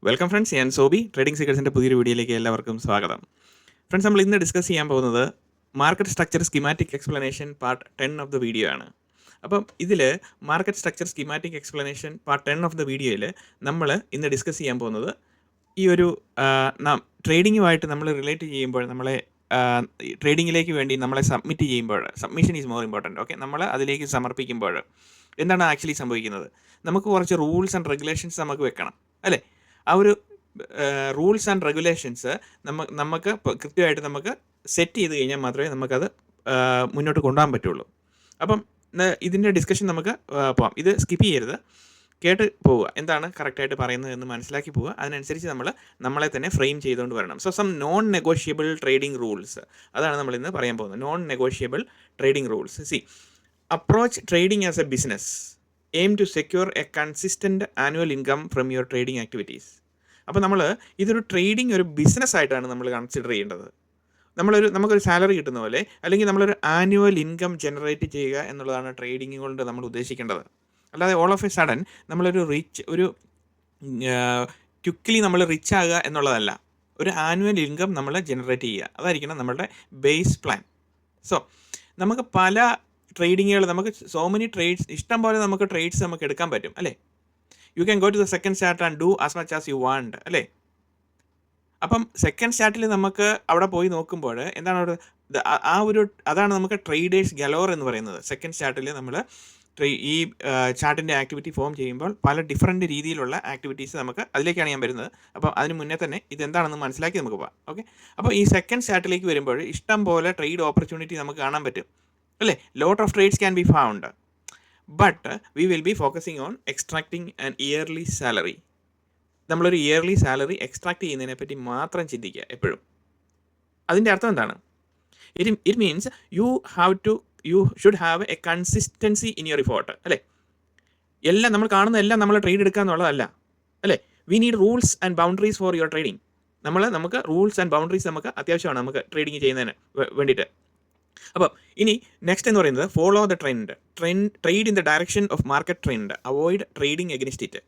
Welcome friends, ഞാൻ Sobi. Trading സീക്രട്സിൻ്റെ പുതിയൊരു വീഡിയോയിലേക്ക് എല്ലാവർക്കും സ്വാഗതം. ഫ്രണ്ട്സ്, നമ്മൾ ഇന്ന് ഡിസ്കസ് ചെയ്യാൻ പോകുന്നത് market structure schematic explanation part 10 of the video ആണ്. അപ്പം ഇതിൽ market structure schematic explanation part 10 of the വീഡിയോയിൽ നമ്മൾ ഇന്ന് ഡിസ്കസ് ചെയ്യാൻ പോകുന്നത് ഈ ഒരു ട്രേഡിങ്ങുമായിട്ട് നമ്മൾ റിലേറ്റ് ചെയ്യുമ്പോൾ നമ്മളെ ട്രേഡിങ്ങിലേക്ക് വേണ്ടി നമ്മളെ സബ്മിറ്റ് ചെയ്യുമ്പോൾ, submission is more important. Okay, നമ്മൾ അതിലേക്ക് സമർപ്പിക്കുമ്പോൾ എന്താണ് ആക്ച്വലി സംഭവിക്കുന്നത്? നമുക്ക് കുറച്ച് റൂൾസ് ആൻഡ് റെഗുലേഷൻസ് നമുക്ക് വെക്കണം, അല്ലേ? ആ ഒരു റൂൾസ് ആൻഡ് റെഗുലേഷൻസ് നമുക്ക് കൃത്യമായിട്ട് നമുക്ക് സെറ്റ് ചെയ്ത് കഴിഞ്ഞാൽ മാത്രമേ നമുക്കത് മുന്നോട്ട് കൊണ്ടുപോകാൻ പറ്റുള്ളൂ. അപ്പം ഇതിൻ്റെ ഡിസ്കഷൻ നമുക്ക് പോകാം. ഇത് സ്കിപ്പ് ചെയ്യരുത്, കേട്ട് പോവുക, എന്താണ് കറക്റ്റായിട്ട് പറയുന്നത് എന്ന് മനസ്സിലാക്കി പോവുക. അതിനനുസരിച്ച് നമ്മളെ തന്നെ ഫ്രെയിം ചെയ്തുകൊണ്ട് വരണം. So some non negotiable trading rules, അതാണ് നമ്മൾ ഇന്ന് പറയാൻ പോകുന്നത്. Non negotiable trading rules. See, approach trading as a business, aim to secure a consistent annual income from your trading activities. അപ്പോൾ നമ്മൾ ഇതൊരു ട്രേഡിംഗ് ഒരു ബിസിനസ് ആയിട്ടാണ് നമ്മൾ കൺസിഡർ ചെയ്യേണ്ടത്. നമുക്കൊരു സാലറി കിട്ടുന്ന പോലെ, അല്ലെങ്കിൽ നമ്മളൊരു ആനുവൽ ഇൻകം ജനറേറ്റ് ചെയ്യുക എന്നുള്ളതാണ് ട്രേഡിംഗ് കൊണ്ട് നമ്മൾ ഉദ്ദേശിക്കേണ്ടത്. അല്ലാതെ ഓൾ ഓഫ് എ സഡൻ നമ്മളൊരു ക്വിക്ക്ലി നമ്മൾ റിച്ച് ആകുക എന്നുള്ളതല്ല. ഒരു ആനുവൽ ഇൻകം നമ്മൾ ജനറേറ്റ് ചെയ്യുക, അതായിരിക്കണം നമ്മളുടെ ബേസ് പ്ലാൻ. സോ നമുക്ക് പല ട്രേഡിങ്ങുകൾ, നമുക്ക് സോ മെനി ട്രേഡ്സ്, ഇഷ്ടം പോലെ നമുക്ക് ട്രേഡ്സ് നമുക്ക് എടുക്കാൻ പറ്റും, അല്ലേ? You can go to the second chart and do as much as you want, അല്ലേ? അപ്പം സെക്കൻഡ് ചാർട്ടിൽ നമുക്ക് അവിടെ പോയി നോക്കുമ്പോൾ എന്താണ് അവിടെ അതാണ് നമുക്ക് ട്രേഡേഴ്സ് ഗലോർ എന്ന് പറയുന്നത്. സെക്കൻഡ് ചാർട്ടിൽ നമ്മൾ ഈ ചാർട്ടിൻ്റെ ആക്ടിവിറ്റി ഫോം ചെയ്യുമ്പോൾ പല ഡിഫറെൻറ്റ് രീതിയിലുള്ള ആക്ടിവിറ്റീസ് നമുക്ക് അതിലേക്കാണ് ഞാൻ വരുന്നത്. അപ്പോൾ അതിന് മുന്നേ തന്നെ ഇതെന്താണെന്ന് മനസ്സിലാക്കി നമുക്ക് പോകാം. ഓക്കെ, അപ്പോൾ ഈ സെക്കൻഡ് ചാർട്ടിലേക്ക് വരുമ്പോൾ ഇഷ്ടം പോലെ ട്രേഡ് ഓപ്പർച്യൂണിറ്റി നമുക്ക് കാണാൻ പറ്റും, അല്ലേ? Lot of trades can be found, but we will be focusing on extracting an yearly salary. നമ്മളൊരു ഇയർലി സാലറി എക്സ്ട്രാക്ട് ചെയ്യുന്നതിനെ പറ്റി മാത്രം ചിന്തിക്കുക എപ്പോഴും. അതിൻ്റെ അർത്ഥം എന്താണ്? It means you should have a consistency in your effort, അല്ലേ? എല്ലാം നമ്മൾ കാണുന്ന എല്ലാം നമ്മൾ ട്രേഡ് എടുക്കുക എന്നുള്ളതല്ല, അല്ലേ? We need rules and boundaries for your trading. നമുക്ക് റൂൾസ് ആൻഡ് ബൗണ്ടറീസ് നമുക്ക് അത്യാവശ്യമാണ് നമുക്ക് ട്രേഡിങ് ചെയ്യുന്നതിന് വേണ്ടിയിട്ട്. അപ്പം ഇനി നെക്സ്റ്റ് എന്ന് പറയുന്നത് follow the trend in the direction of market trend, avoid trading against it,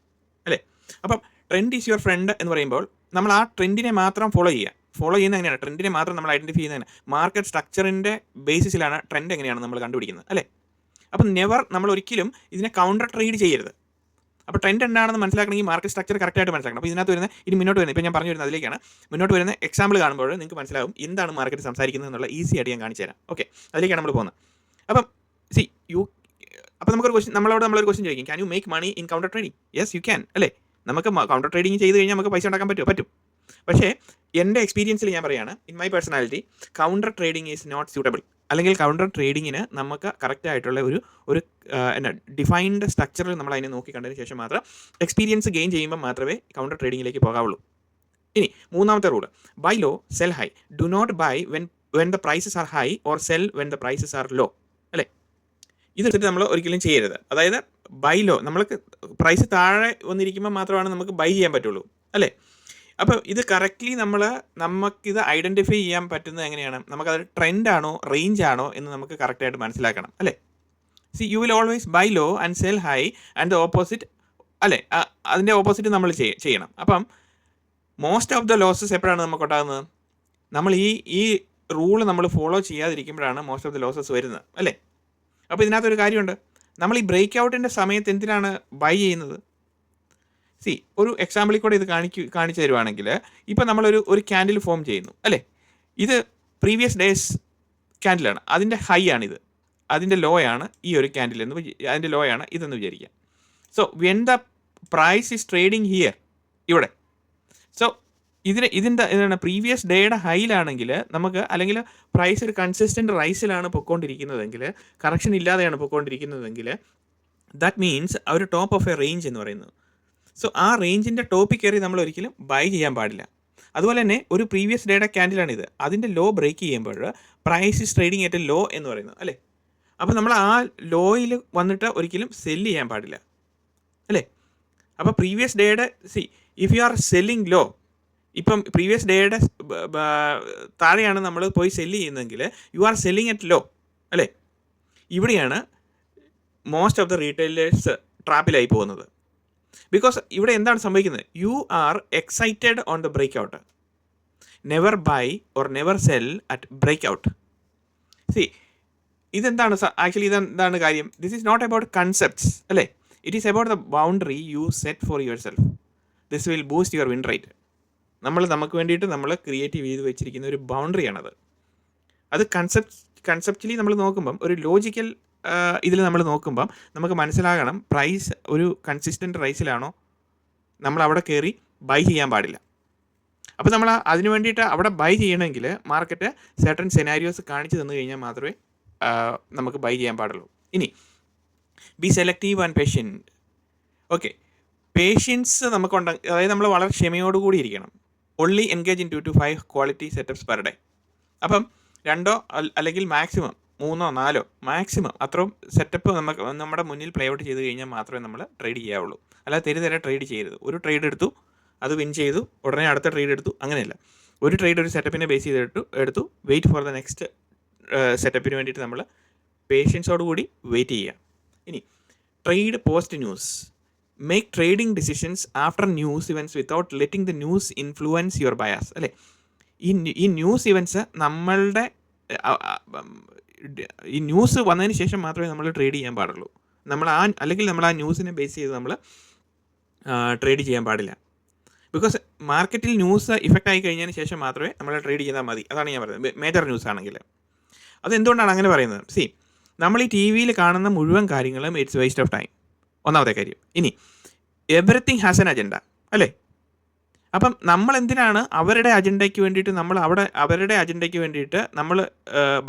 അല്ലേ? അപ്പം ട്രെൻഡ് ഈസ് യുവർ ഫ്രണ്ട് എന്ന് പറയുമ്പോൾ നമ്മൾ ആ ട്രെൻഡിനെ മാത്രം ഫോളോ ചെയ്യുന്ന എങ്ങനെയാണ്? ട്രെൻഡിനെ മാത്രം നമ്മൾ ഐഡൻറ്റിഫൈ ചെയ്യുന്നതിന് മാർക്കറ്റ് സ്ട്രക്ചറിൻ്റെ ബേസിസിലാണ് ട്രെൻഡ് എങ്ങനെയാണ് നമ്മൾ കണ്ടുപിടിക്കുന്നത്, അല്ലേ? അപ്പം നമ്മൾ ഒരിക്കലും ഇതിനെ കൗണ്ടർ ട്രേഡ് ചെയ്യരുത്. അപ്പോൾ ട്രെൻഡ് എന്താണെന്ന് മനസ്സിലാക്കണമെങ്കിൽ മാർക്കറ്റ് സ്ട്രക്ചർ കറക്റ്റായിട്ട് മനസ്സിലാക്കണം. അപ്പോൾ ഇതിനകത്ത് മുന്നോട്ട് വരുന്നത്, ഇപ്പോൾ ഞാൻ പറഞ്ഞു വരുന്നത് അതിലേക്കാണ്. മുന്നോട്ട് വരുന്ന എക്സാമ്പിൾ കാണുമ്പോൾ നിങ്ങൾക്ക് മനസ്സിലാവും എന്താണ് മാർക്കറ്റ് സംസാരിക്കുന്നത് എന്നുള്ള ഈസി ആയിട്ട് ഞാൻ കാണിച്ചു തരാം. ഓക്കെ, അതിലേക്കാണ് നമ്മൾ പോകുന്നത്. അപ്പം അപ്പോൾ നമ്മളൊരു ക്വസ്റ്റ്യൻ ചോദിക്കും, can you make money in counter trading? Yes you can, അല്ലേ? നമുക്ക് കൗണ്ടർ ട്രേഡിംഗ് ചെയ്ത് കഴിഞ്ഞാൽ നമുക്ക് പൈസ ഉണ്ടാക്കാൻ പറ്റും. പക്ഷേ എൻ്റെ എക്സ്പീരിയൻസിൽ ഞാൻ പറയുകയാണ്, in my personality, counter trading is not suitable. അല്ലെങ്കിൽ കൗണ്ടർ ട്രേഡിങ്ങിന് നമുക്ക് കറക്റ്റായിട്ടുള്ള ഒരു ഡിഫൈൻഡ് സ്ട്രക്ചറിൽ നമ്മൾ അതിനെ നോക്കി കണ്ടതിന് ശേഷം മാത്രം എക്സ്പീരിയൻസ് ഗെയിൻ ചെയ്യുമ്പോൾ മാത്രമേ കൗണ്ടർ ട്രേഡിങ്ങിലേക്ക് പോകാവുള്ളൂ. ഇനി മൂന്നാമത്തെ rule, buy low sell high, do not buy when the prices are high or sell when the prices are low, അല്ലേ? ഇതെടുത്തിട്ട് നമ്മൾ ഒരിക്കലും ചെയ്യരുത്. അതായത് ബൈ ലോ, നമ്മൾക്ക് പ്രൈസ് താഴെ വന്നിരിക്കുമ്പോൾ മാത്രമാണ് നമുക്ക് ബൈ ചെയ്യാൻ പറ്റുള്ളൂ, അല്ലേ? അപ്പോൾ ഇത് കറക്റ്റ്ലി നമുക്കിത് ഐഡൻറ്റിഫൈ ചെയ്യാൻ പറ്റുന്നത് എങ്ങനെയാണ്? നമുക്കത് ട്രെൻഡാണോ റേഞ്ചാണോ എന്ന് നമുക്ക് കറക്റ്റായിട്ട് മനസ്സിലാക്കണം, അല്ലേ? You will always buy low and sell high and the opposite, അല്ലേ? അതിൻ്റെ ഓപ്പോസിറ്റ് നമ്മൾ ചെയ്യണം. അപ്പം മോസ്റ്റ് ഓഫ് ദ ലോസസ് എപ്പോഴാണ് നമുക്ക് ഉണ്ടാകുന്നത്? നമ്മൾ ഈ റൂള് നമ്മൾ ഫോളോ ചെയ്യാതിരിക്കുമ്പോഴാണ് മോസ്റ്റ് ഓഫ് ദ ലോസസ് വരുന്നത്, അല്ലേ? അപ്പോൾ ഇതിനകത്തൊരു കാര്യമുണ്ട്, നമ്മൾ ഈ ബ്രേക്ക് ഔട്ടിൻ്റെ സമയത്ത് എന്തിനാണ് ബൈ ചെയ്യുന്നത്? ഒരു എക്സാമ്പിളിൽ കൂടെ ഇത് കാണിച്ചു തരുവാണെങ്കിൽ, ഇപ്പോൾ നമ്മളൊരു ക്യാൻഡിൽ ഫോം ചെയ്യുന്നു, അല്ലേ? ഇത് പ്രീവിയസ് ഡേയ്സ് ക്യാൻഡിലാണ്, അതിൻ്റെ ഹൈ ആണിത്, അതിൻ്റെ ലോ ആണ് ഈ ഒരു ക്യാൻഡിൽ അതിൻ്റെ ലോ ആണ് ഇതെന്ന് വിചാരിക്കാം. So when the price is trading here, ഇവിടെ, സോ ഇതിൻ്റെ പ്രീവിയസ് ഡേയുടെ ഹൈയിലാണെങ്കിൽ നമുക്ക്, അല്ലെങ്കിൽ പ്രൈസ് ഒരു കൺസിസ്റ്റൻറ്റ് റൈസിലാണ് പൊയ്ക്കൊണ്ടിരിക്കുന്നതെങ്കിൽ, കറക്ഷൻ ഇല്ലാതെയാണ് പൊയ്ക്കൊണ്ടിരിക്കുന്നതെങ്കിൽ, ദാറ്റ് മീൻസ് ആ ഒരു ടോപ്പ് ഓഫ് എ റേഞ്ച് എന്ന് പറയുന്നത്. സോ ആ റേഞ്ചിൻ്റെ ടോപ്പിൽ കയറി നമ്മൾ ഒരിക്കലും ബൈ ചെയ്യാൻ പാടില്ല. അതുപോലെ തന്നെ ഒരു പ്രീവിയസ് ഡേയുടെ ക്യാൻഡിലാണിത്, അതിൻ്റെ ലോ ബ്രേക്ക് ചെയ്യുമ്പോൾ price is trading at low എന്ന് പറയുന്നത്, അല്ലേ? അപ്പോൾ നമ്മൾ ആ ലോയിൽ വന്നിട്ട് ഒരിക്കലും സെല്ല് ചെയ്യാൻ പാടില്ല, അല്ലേ? അപ്പോൾ പ്രീവിയസ് ഡേയുടെ if you are selling low, ഇപ്പം പ്രീവിയസ് ഡേയുടെ താഴെയാണ് നമ്മൾ പോയി സെല്ല് ചെയ്യുന്നതെങ്കിൽ you are selling at low, അല്ലേ? ഇവിടെയാണ് മോസ്റ്റ് ഓഫ് ദ റീറ്റെയിലേഴ്സ് ട്രാപ്പിലായി പോകുന്നത്. ബിക്കോസ് ഇവിടെ എന്താണ് സംഭവിക്കുന്നത്? You are excited on the break out. Never buy or never sell at break out. See, ഇതെന്താണ് ആക്ച്വലി ഇതെന്താണ് കാര്യം? This is not about concepts അല്ലേ, it is about the boundary you set for your self. This will boost your win rate. നമുക്ക് വേണ്ടിയിട്ട് നമ്മൾ creative ചെയ്ത് വെച്ചിരിക്കുന്ന ഒരു ബൗണ്ടറിയാണത്. അത് കൺസെപ്ച്വലി നമ്മൾ നോക്കുമ്പം, ഒരു ലോജിക്കൽ ഇതിൽ നമ്മൾ നോക്കുമ്പം നമുക്ക് മനസ്സിലാകണം, പ്രൈസ് ഒരു കൺസിസ്റ്റൻറ്റ് പ്രൈസിലാണോ, നമ്മൾ അവിടെ കയറി ബൈ ചെയ്യാൻ പാടില്ല. അപ്പോൾ നമ്മൾ അതിന് വേണ്ടിയിട്ട് അവിടെ ബൈ ചെയ്യണമെങ്കിൽ മാർക്കറ്റ് സർട്ടൺ സെനാരിയോസ് കാണിച്ചു തന്നു കഴിഞ്ഞാൽ മാത്രമേ നമുക്ക് ബൈ ചെയ്യാൻ പാടുള്ളൂ. ഇനി be selective and patient. Okay, patience നമുക്കുണ്ടെങ്കിൽ, അതായത് നമ്മൾ വളരെ ക്ഷമയോടുകൂടി ഇരിക്കണം. Only engage in 2 to 5 quality setups per day. അപ്പം 2 അല്ലെങ്കിൽ മാക്സിമം 3 or 4 മാക്സിമം അത്രയും സെറ്റപ്പ് നമ്മുടെ മുന്നിൽ പ്ലേ ഔട്ട് ചെയ്ത് കഴിഞ്ഞാൽ മാത്രമേ നമ്മൾ ട്രേഡ് ചെയ്യാവുള്ളൂ. അല്ലാതെ തെരുതെരെ ട്രേഡ് ചെയ്യരുത്. ഒരു ട്രേഡ് എടുത്തു, അത് വിൻ ചെയ്തു, ഉടനെ അടുത്ത ട്രേഡ് എടുത്തു, അങ്ങനെയല്ല. ഒരു ട്രേഡ് ഒരു സെറ്റപ്പിനെ ബേസ് ചെയ്ത് എടുത്തു, വെയിറ്റ് ഫോർ ദ നെക്സ്റ്റ് സെറ്റപ്പിന് വേണ്ടിയിട്ട് നമ്മൾ പേഷ്യൻസോട് കൂടി വെയിറ്റ് ചെയ്യുക. ഇനി trade post news. Make trading decisions after news events without letting the news influence your bias. അല്ലേ, ഈ ന്യൂസ് ഇവൻറ്റ്സ് നമ്മളുടെ ഈ ന്യൂസ് വന്നതിന് ശേഷം മാത്രമേ നമ്മൾ ട്രേഡ് ചെയ്യാൻ പാടുള്ളൂ. അല്ലെങ്കിൽ നമ്മൾ ആ ന്യൂസിനെ ബേസ് ചെയ്ത് നമ്മൾ ട്രേഡ് ചെയ്യാൻ പാടില്ല. ബിക്കോസ് മാർക്കറ്റിൽ ന്യൂസ് ഇഫക്റ്റ് ആയി കഴിഞ്ഞതിന് ശേഷം മാത്രമേ നമ്മൾ ട്രേഡ് ചെയ്താൽ മതി. അതാണ് ഞാൻ പറയുന്നത്, മേജർ ന്യൂസ് ആണെങ്കിൽ. അതെന്തുകൊണ്ടാണ് അങ്ങനെ പറയുന്നത്? സി, നമ്മൾ ഈ ടി വിയിൽ കാണുന്ന മുഴുവൻ കാര്യങ്ങളും ഇറ്റ്സ് വേസ്റ്റ് ഓഫ് ടൈം, ഒന്നാമത്തെ കാര്യം. ഇനി എവറിത്തിങ് ഹാസ് എൻ അജണ്ട അല്ലേ. അപ്പം നമ്മൾ എന്തിനാണ് അവരുടെ അജണ്ടയ്ക്ക് വേണ്ടിയിട്ട് അവരുടെ അജണ്ടയ്ക്ക് വേണ്ടിയിട്ട് നമ്മൾ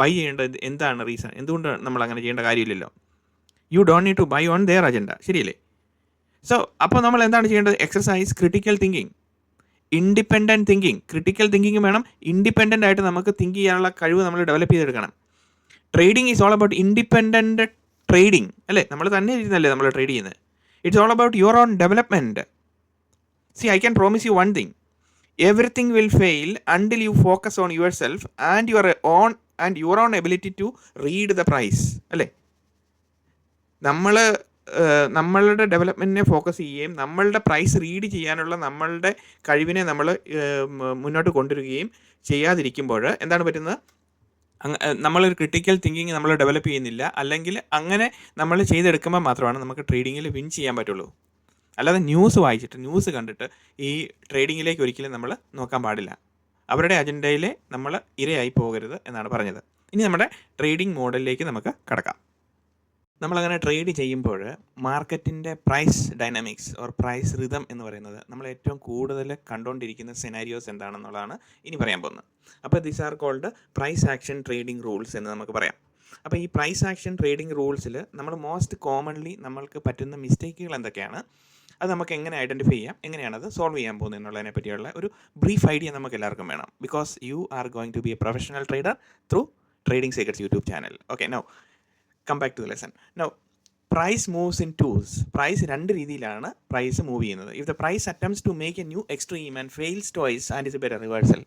ബൈ ചെയ്യേണ്ടത്? എന്താണ് റീസൺ? എന്തുകൊണ്ട് നമ്മൾ അങ്ങനെ ചെയ്യേണ്ട കാര്യമില്ലല്ലോ. You don't need to buy on their agenda, ശരിയല്ലേ? സോ അപ്പോൾ നമ്മൾ എന്താണ് ചെയ്യേണ്ടത്? Exercise critical thinking, independent thinking. Critical thinking വേണം, ഇൻഡിപെൻഡൻ്റ് ആയിട്ട് നമുക്ക് തിങ്ക് ചെയ്യാനുള്ള കഴിവ് നമ്മൾ ഡെവലപ്പ് ചെയ്തെടുക്കണം. Trading is all about independent trading അല്ലേ. നമ്മൾ തന്നെ ഇരുന്നല്ലേ നമ്മൾ ട്രേഡ് ചെയ്യുന്നത്. It's all about your own development. See, I can promise you one thing. Everything will fail until you focus on yourself and your own ability to read the price. അല്ലേ, നമ്മളുടെ ഡെവലപ്മെൻറ്റിനെ focus ചെയ്യുകയും നമ്മളുടെ price read ചെയ്യാനുള്ള നമ്മളുടെ കഴിവിനെ നമ്മൾ മുന്നോട്ട് കൊണ്ടുവരികയും ചെയ്യാതിരിക്കുമ്പോൾ എന്താണ് പറ്റുന്നത്? നമ്മളൊരു ക്രിട്ടിക്കൽ തിങ്കിങ് നമ്മൾ ഡെവലപ്പ് ചെയ്യുന്നില്ല. അല്ലെങ്കിൽ അങ്ങനെ നമ്മൾ ചെയ്തെടുക്കുമ്പോൾ മാത്രമാണ് നമുക്ക് ട്രേഡിങ്ങിൽ വിൻ ചെയ്യാൻ പറ്റുള്ളൂ. അല്ലാതെ ന്യൂസ് വായിച്ചിട്ട്, ന്യൂസ് കണ്ടിട്ട് ഈ ട്രേഡിങ്ങിലേക്ക് ഒരിക്കലും നമ്മൾ നോക്കാൻ പാടില്ല. അവരുടെ അജണ്ടയിൽ നമ്മൾ ഇരയായി പോകരുത് എന്നാണ് പറഞ്ഞത്. ഇനി നമ്മുടെ ട്രേഡിംഗ് മോഡലിലേക്ക് നമുക്ക് കടക്കാം. നമ്മളങ്ങനെ ട്രേഡ് ചെയ്യുമ്പോൾ മാർക്കറ്റിൻ്റെ price dynamics or price rhythm എന്ന് പറയുന്നത് നമ്മൾ ഏറ്റവും കൂടുതൽ കണ്ടുകൊണ്ടിരിക്കുന്ന സെനാരിയോസ് എന്താണെന്നുള്ളതാണ് ഇനി പറയാൻ പോകുന്നത്. അപ്പോൾ these are called price action trading rules എന്ന് നമുക്ക് പറയാം. അപ്പോൾ ഈ പ്രൈസ് ആക്ഷൻ ട്രേഡിംഗ് റൂൾസിൽ നമ്മൾ മോസ്റ്റ് കോമൺലി നമ്മൾക്ക് പറ്റുന്ന മിസ്റ്റേക്കുകൾ എന്തൊക്കെയാണ്, അത് നമുക്ക് എങ്ങനെ ഐഡൻറ്റിഫൈ ചെയ്യാം, എങ്ങനെയാണ് അത് സോൾവ് ചെയ്യാൻ പോകുന്നത് എന്നുള്ളതിനെ പറ്റിയുള്ള ഒരു ബ്രീഫ് ഐഡിയ നമുക്ക് എല്ലാവർക്കും വേണം. Because you are going to be a professional trader through trading secrets YouTube channel. Okay, now come back to the lesson. Now price moves in twos. Price 2 രീതിയിലാണ് പ്രൈസ് മൂവ് ചെയ്യുന്നത്. If the price attempts to make a new extreme and fails twice anticipate a reversal.